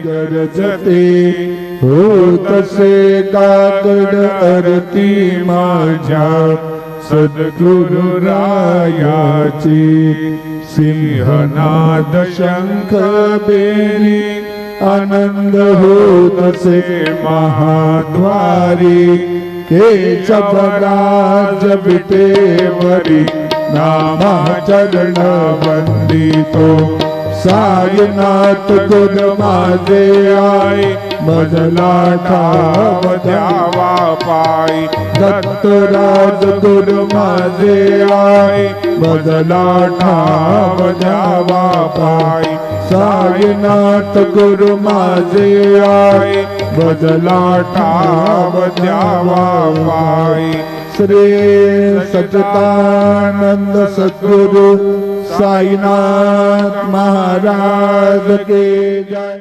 गरजते हो तसे काकड आरती माझ्या सद्गुरु रायाची सिंहनाद शंख बेरी आनंद होत से महाद्वारी केच बगा जबितेवरी नामा चरण वंदितो साईनाथ गुण माझे आई मजला ठाव द्यावा पाई दत्तराज गुण माझे आई मजला ठाव द्यावा पाई साईनाथ गुरु माझे आई मजला ठाव द्यावा पाई श्री सच्चिदानंद सद्गुरु साईनाथ महाराज के जय।